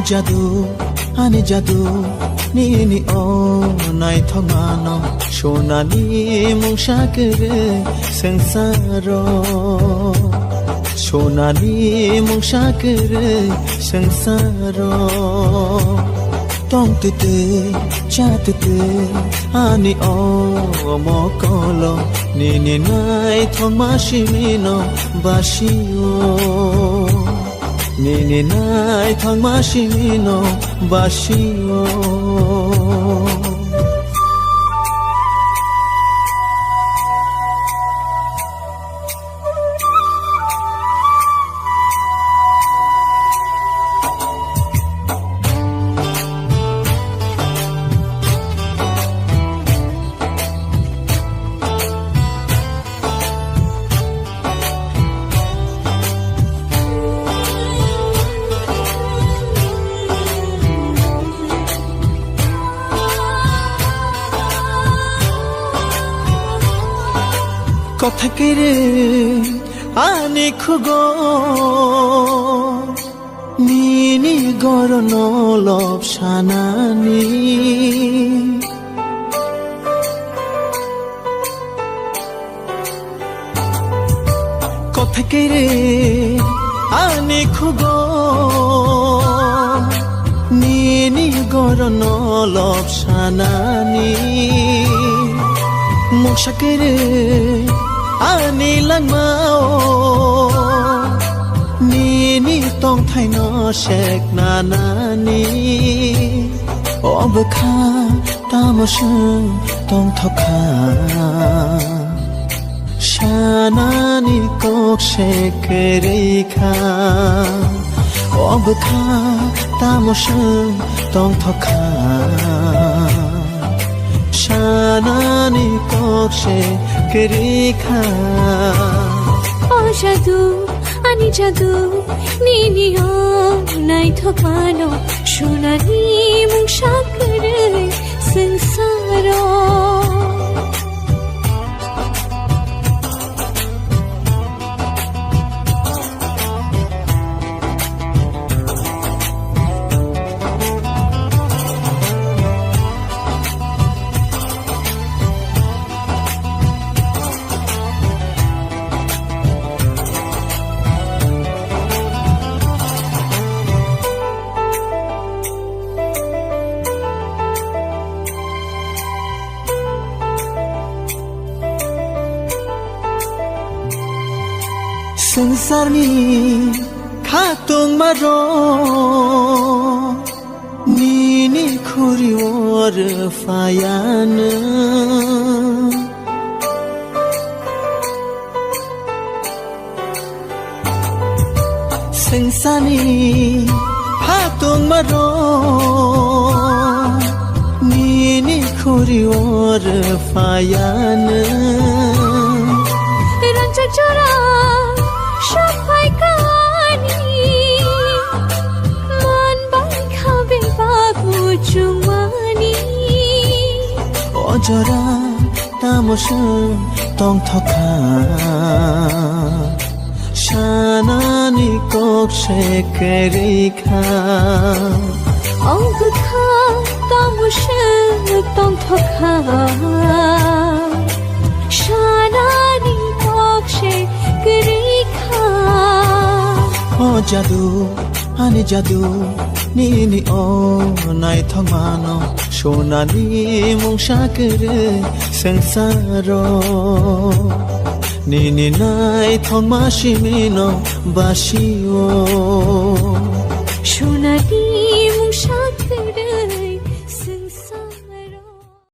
জাদু আনি জাদু নিনি ও নাই থমানো সোনালি মুংসাকেরে সংসার সোনালি মুংসাকেরে সংসার tongtete chatete ani o mokolo nini nai thongmashimino basio nini nai thongmashimino basio কথা কেড়ে আনি খুগো নিনি গরন লব সানানি কথা কেড়ে আনি খুগো নিনি গরন লব সানানি মুশাকেরে ani langmao nini tong thai no shek nanani obkha tamoshun tong thokha shanani kok shek rekha obkha tamoshun tong thokha shanani kokshe kerikha o jadu ani jadu nini o nai thopano shonali mungshakare sansaro संसारनि खाtung maro nini khuri or fayan संसारनि खाtung maro nini khuri or fayan rancha chora সবাই কানি মন by খাবে বাবু চুমানি অজরা তামসুন তং থকা শানানি কক্ষে কেরিখা অঙ্গখা তামসুন তং থকা শানানি কক্ষে কেরিখা জাদু আনি জাদু নিনি ও নাই থমানো সোনালি মুংসাকেরে সংসার নিনি নাই থমাশিমিনো বাসিও